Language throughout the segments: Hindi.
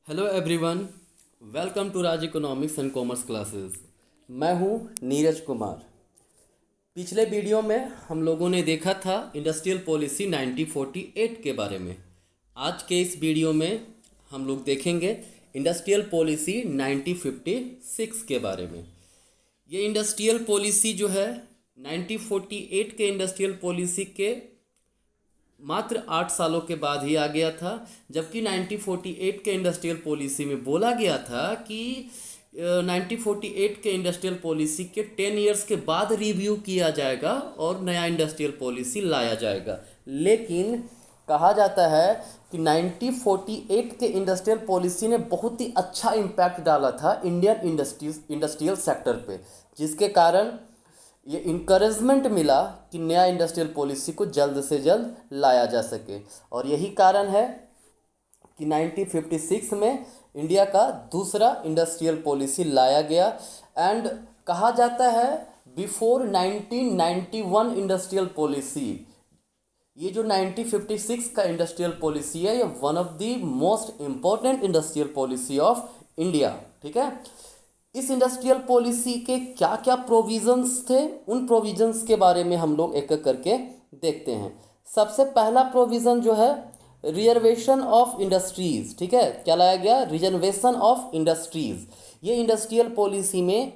Hello everyone, welcome to Raj economics and commerce classes. मैं हूं नीरज कुमार। पिछले वीडियो में हम लोगों ने देखा था इंडस्ट्रियल पॉलिसी 1948 के बारे में। आज के इस वीडियो में हम लोग देखेंगे इंडस्ट्रियल पॉलिसी 1956 के बारे में। ये इंडस्ट्रियल पॉलिसी जो है 1948 के इंडस्ट्रियल पॉलिसी के मात्र 8 सालों के बाद ही आ गया था, जबकि 1948 के इंडस्ट्रियल पॉलिसी में बोला गया था कि 1948 के इंडस्ट्रियल पॉलिसी के 10 इयर्स के बाद रिव्यू किया जाएगा और नया इंडस्ट्रियल पॉलिसी लाया जाएगा। लेकिन कहा जाता है कि 1948 के इंडस्ट्रियल पॉलिसी ने बहुत ही अच्छा इम्पैक्ट डाला था इंडियन इंडस्ट्रियल सेक्टर पे, जिसके कारण ये इनकरेजमेंट मिला कि नया इंडस्ट्रियल पॉलिसी को जल्द से जल्द लाया जा सके। और यही कारण है कि 1956 में इंडिया का दूसरा इंडस्ट्रियल पॉलिसी लाया गया। एंड कहा जाता है बिफोर 1991 इंडस्ट्रियल पॉलिसी, ये जो 1956 का इंडस्ट्रियल पॉलिसी है, ये one of the most important industrial policy of India. ठीक है, इस इंडस्ट्रियल पॉलिसी के क्या क्या प्रोविजंस थे, उन प्रोविजंस के बारे में हम लोग एक एक करके देखते हैं। सबसे पहला प्रोविज़न जो है रिजर्वेशन ऑफ इंडस्ट्रीज़। ठीक है, क्या लाया गया? Reservation of industries. ये इंडस्ट्रियल पॉलिसी में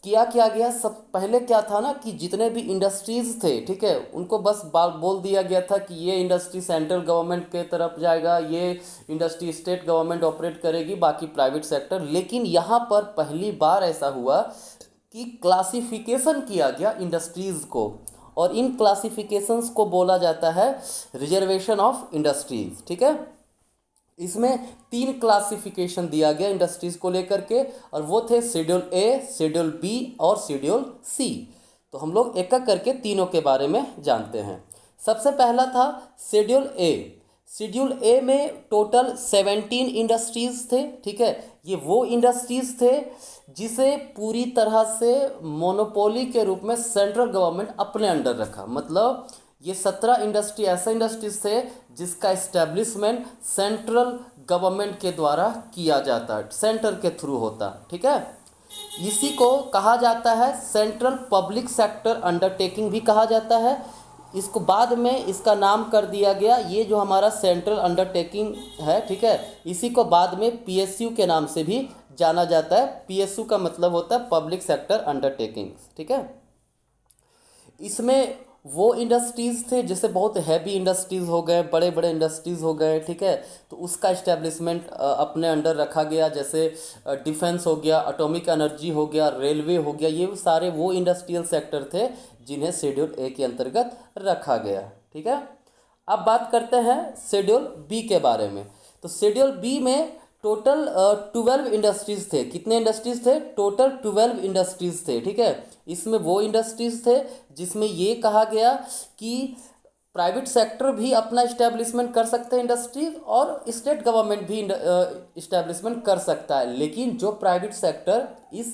किया गया। सब पहले क्या था ना कि जितने भी इंडस्ट्रीज़ थे, ठीक है, उनको बस बोल दिया गया था कि ये इंडस्ट्री सेंट्रल गवर्नमेंट के तरफ जाएगा, ये इंडस्ट्री स्टेट गवर्नमेंट ऑपरेट करेगी, बाकी प्राइवेट सेक्टर। लेकिन यहाँ पर पहली बार ऐसा हुआ कि क्लासिफिकेशन किया गया इंडस्ट्रीज़ को, और इन क्लासिफिकेशंस को बोला जाता है रिजर्वेशन ऑफ इंडस्ट्रीज़। ठीक है, इसमें 3 क्लासिफिकेशन दिया गया इंडस्ट्रीज़ को लेकर के, और वो थे शेड्यूल ए, शेड्यूल बी और शेड्यूल सी। तो हम लोग एक एक करके तीनों के बारे में जानते हैं। सबसे पहला था शेड्यूल ए। शेड्यूल ए में टोटल 17 इंडस्ट्रीज़ थे। ठीक है, ये वो इंडस्ट्रीज़ थे जिसे पूरी तरह से मोनोपोली के रूप में सेंट्रल गवर्नमेंट अपने अंडर रखा। मतलब ये 17 इंडस्ट्री ऐसे इंडस्ट्रीज थे जिसका इस्टेब्लिशमेंट सेंट्रल गवर्नमेंट के द्वारा किया जाता, सेंटर के थ्रू होता। ठीक है, इसी को कहा जाता है सेंट्रल पब्लिक सेक्टर अंडरटेकिंग भी कहा जाता है। इसको बाद में इसका नाम कर दिया गया, ये जो हमारा सेंट्रल अंडरटेकिंग है, ठीक है, इसी को बाद में पीएसयू के नाम से भी जाना जाता है। पीएसयू का मतलब होता है पब्लिक सेक्टर अंडरटेकिंग। ठीक है, इसमें वो इंडस्ट्रीज़ थे जैसे बहुत हैवी इंडस्ट्रीज़ हो गए, बड़े बड़े इंडस्ट्रीज़ हो गए। ठीक है, तो उसका इस्टेब्लिशमेंट अपने अंडर रखा गया, जैसे डिफेंस हो गया, एटॉमिक एनर्जी हो गया, रेलवे हो गया। ये सारे वो इंडस्ट्रियल सेक्टर थे जिन्हें शेड्यूल ए के अंतर्गत रखा गया। ठीक है, अब बात करते हैं शेड्यूल बी के बारे में। तो शेड्यूल बी में टोटल 12 इंडस्ट्रीज़ थे। कितने इंडस्ट्रीज़ थे? टोटल 12 इंडस्ट्रीज़ थे। ठीक है, इसमें वो इंडस्ट्रीज़ थे जिसमें ये कहा गया कि प्राइवेट सेक्टर भी अपना इस्टेब्लिशमेंट कर सकते हैं इंडस्ट्रीज, और स्टेट गवर्नमेंट भी इस्टेब्लिशमेंट कर सकता है। लेकिन जो प्राइवेट सेक्टर इस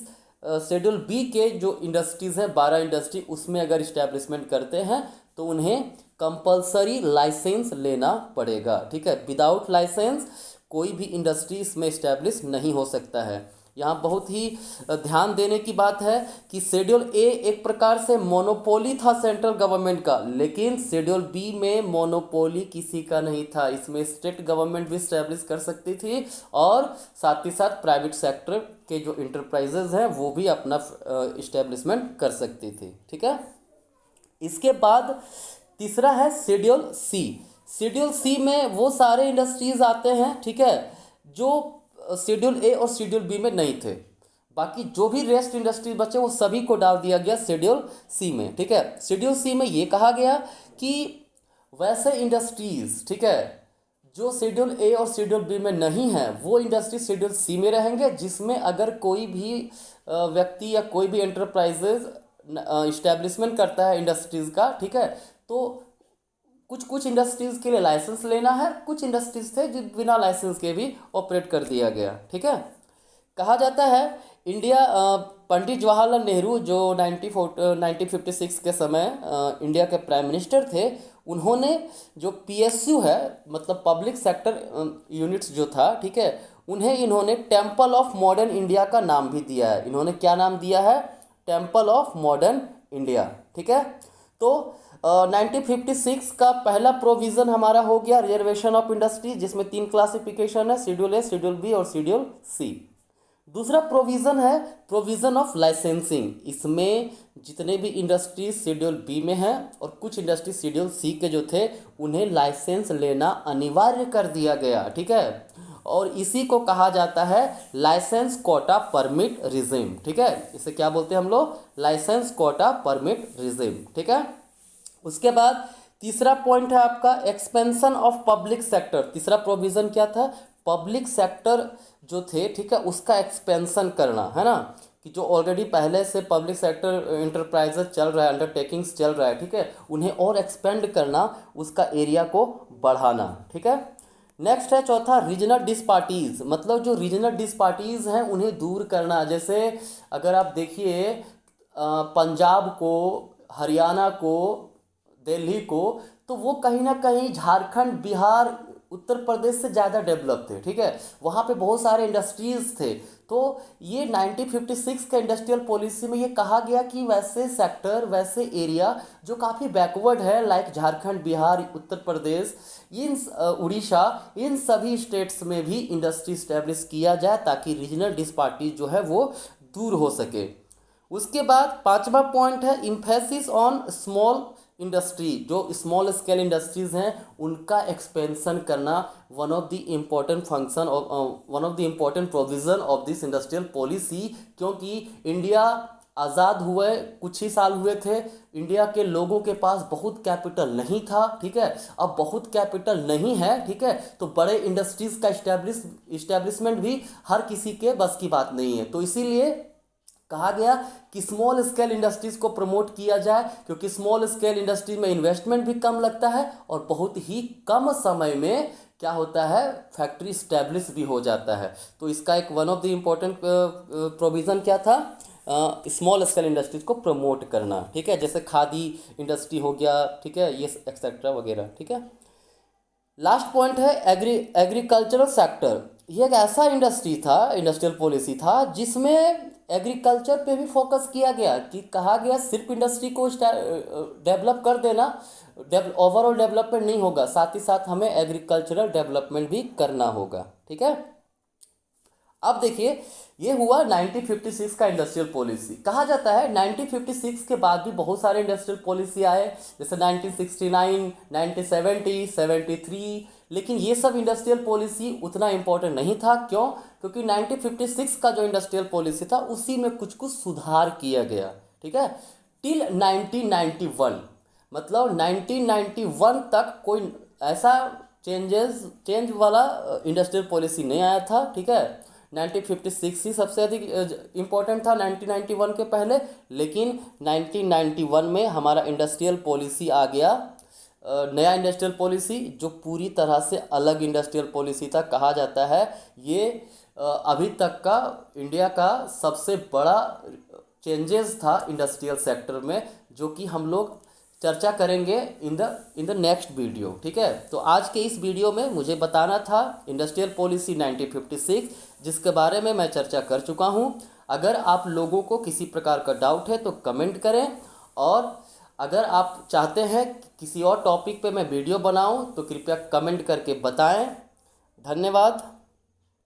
शेड्यूल बी के जो इंडस्ट्रीज़ हैं, 12 इंडस्ट्री, उसमें अगर इस्टेब्लिशमेंट करते हैं तो उन्हें कंपलसरी लाइसेंस लेना पड़ेगा। ठीक है, विदाउट लाइसेंस कोई भी इंडस्ट्री इसमें इस्टेब्लिश नहीं हो सकता है। यहाँ बहुत ही ध्यान देने की बात है कि शेड्यूल ए एक प्रकार से मोनोपोली था सेंट्रल गवर्नमेंट का, लेकिन शेड्यूल बी में मोनोपोली किसी का नहीं था। इसमें स्टेट गवर्नमेंट भी इस्टेब्लिश कर सकती थी, और साथ ही साथ प्राइवेट सेक्टर के जो इंटरप्राइजेज हैं वो भी अपना इस्टेब्लिशमेंट कर सकती थी। ठीक है, इसके बाद तीसरा है शेड्यूल सी। शेड्यूल सी में वो सारे इंडस्ट्रीज आते हैं, ठीक है, जो शेड्यूल ए और शेड्यूल बी में नहीं थे। बाकी जो भी रेस्ट इंडस्ट्रीज बचे वो सभी को डाल दिया गया शेड्यूल सी में। ठीक है, शेड्यूल सी में ये कहा गया कि वैसे इंडस्ट्रीज, ठीक है, जो शेड्यूल ए और शेड्यूल बी में नहीं है, वो इंडस्ट्री शेड्यूल सी में रहेंगे, जिसमें अगर कोई भी व्यक्ति या कोई भी एंटरप्राइजेज इस्टेब्लिशमेंट करता है इंडस्ट्रीज़ का, ठीक है, तो कुछ इंडस्ट्रीज़ के लिए लाइसेंस लेना है, कुछ इंडस्ट्रीज़ थे जो बिना लाइसेंस के भी ऑपरेट कर दिया गया। ठीक है, कहा जाता है इंडिया पंडित जवाहरलाल नेहरू जो 1956 के समय इंडिया के प्राइम मिनिस्टर थे, उन्होंने जो पीएसयू है, मतलब पब्लिक सेक्टर यूनिट्स जो था, ठीक है, उन्हें इन्होंने टेम्पल ऑफ मॉडर्न इंडिया का नाम भी दिया है। इन्होंने क्या नाम दिया है? टेम्पल ऑफ मॉडर्न इंडिया, ठीक है। तो 1956 का पहला प्रोविज़न हमारा हो गया रिजर्वेशन ऑफ इंडस्ट्री, जिसमें 3 क्लासिफिकेशन है, शेड्यूल ए, शेड्यूल बी और शेड्यूल सी। दूसरा प्रोविज़न है प्रोविज़न ऑफ लाइसेंसिंग। इसमें जितने भी इंडस्ट्रीज शेड्यूल बी में हैं और कुछ इंडस्ट्री शेड्यूल सी के जो थे, उन्हें लाइसेंस लेना अनिवार्य कर दिया गया, ठीक है। और इसी को कहा जाता है लाइसेंस कोटा परमिट रिजिम, ठीक है। इसे क्या बोलते हैं हम लोग? लाइसेंस कोटा परमिट रिजिम, ठीक है। उसके बाद तीसरा पॉइंट है आपका एक्सपेंशन ऑफ पब्लिक सेक्टर। तीसरा प्रोविज़न क्या था? पब्लिक सेक्टर जो थे, ठीक है, उसका एक्सपेंशन करना, है ना, कि जो ऑलरेडी पहले से पब्लिक सेक्टर इंटरप्राइजेज चल रहा है, अंडरटेकिंग्स चल रहा है, ठीक है, उन्हें और एक्सपेंड करना, उसका एरिया को बढ़ाना, ठीक है। नेक्स्ट है चौथा रीजनल डिस्पार्टीज, मतलब जो रीजनल डिस्पार्टीज हैं उन्हें दूर करना। जैसे अगर आप देखिए पंजाब को, हरियाणा को, दिल्ली को, तो वो कहीं ना कहीं झारखंड, बिहार, उत्तर प्रदेश से ज़्यादा डेवलप थे, ठीक है। वहाँ पे बहुत सारे इंडस्ट्रीज़ थे। तो ये 1956 का इंडस्ट्रियल पॉलिसी में ये कहा गया कि वैसे सेक्टर, वैसे एरिया जो काफ़ी बैकवर्ड है, लाइक झारखंड, बिहार, उत्तर प्रदेश, इन उड़ीसा, इन सभी स्टेट्स में भी इंडस्ट्री इस्टेब्लिश किया जाए ताकि रीजनल डिस्पार्टीज जो है वो दूर हो सके। उसके बाद पांचवा पॉइंट है इम्फेसिस ऑन स्मॉल इंडस्ट्री। जो स्मॉल स्केल इंडस्ट्रीज हैं उनका एक्सपेंशन करना one of the important function, one of the important provision of this industrial policy. क्योंकि इंडिया आज़ाद हुए कुछ ही साल हुए थे, इंडिया के लोगों के पास बहुत कैपिटल नहीं था, ठीक है। अब बहुत कैपिटल नहीं है, ठीक है, तो बड़े इंडस्ट्रीज़ का इस्टेब्लिशमेंट भी हर किसी के बस की बात नहीं है। तो इसीलिए कहा गया कि स्मॉल स्केल इंडस्ट्रीज को प्रमोट किया जाए, क्योंकि स्मॉल स्केल इंडस्ट्री में इन्वेस्टमेंट भी कम लगता है और बहुत ही कम समय में क्या होता है, फैक्ट्री स्टैब्लिश भी हो जाता है। तो इसका एक one of the important provision क्या था? स्मॉल स्केल इंडस्ट्रीज को प्रमोट करना, ठीक है, जैसे खादी इंडस्ट्री हो गया, ठीक है, ये एक्सेट्रा वगैरह, ठीक है। लास्ट पॉइंट है एग्रीकल्चरल सेक्टर। ये एक ऐसा इंडस्ट्री था, इंडस्ट्रियल पॉलिसी था, जिसमें एग्रीकल्चर पे भी फोकस किया गया, कि कहा गया सिर्फ इंडस्ट्री को डेवलप कर देना, ओवरऑल डेवलपमेंट नहीं होगा, साथ ही साथ हमें एग्रीकल्चरल डेवलपमेंट भी करना होगा, ठीक है। अब देखिए ये हुआ 1956 का इंडस्ट्रियल पॉलिसी। कहा जाता है 1956 के बाद भी बहुत सारे इंडस्ट्रियल पॉलिसी आए, जैसे 1969, 1970, 73, लेकिन ये सब इंडस्ट्रियल पॉलिसी उतना इम्पोर्टेंट नहीं था। क्यों? क्योंकि 1956 का जो इंडस्ट्रियल पॉलिसी था उसी में कुछ कुछ सुधार किया गया, ठीक है, टिल 1991, मतलब 1991 तक कोई ऐसा चेंज वाला इंडस्ट्रियल पॉलिसी नहीं आया था, ठीक है। 1956 ही सबसे अधिक इम्पोर्टेंट था 1991 के पहले, लेकिन 1991 में हमारा इंडस्ट्रियल पॉलिसी आ गया, नया इंडस्ट्रियल पॉलिसी जो पूरी तरह से अलग इंडस्ट्रियल पॉलिसी था। कहा जाता है ये अभी तक का इंडिया का सबसे बड़ा चेंजेस था इंडस्ट्रियल सेक्टर में, जो कि हम लोग चर्चा करेंगे इन द नेक्स्ट वीडियो, ठीक है। तो आज के इस वीडियो में मुझे बताना था इंडस्ट्रियल पॉलिसी 1956, जिसके बारे में मैं चर्चा कर चुका हूं। अगर आप लोगों को किसी प्रकार का डाउट है तो कमेंट करें, और अगर आप चाहते हैं कि किसी और टॉपिक पे मैं वीडियो बनाऊं तो कृपया कमेंट करके बताएं। धन्यवाद।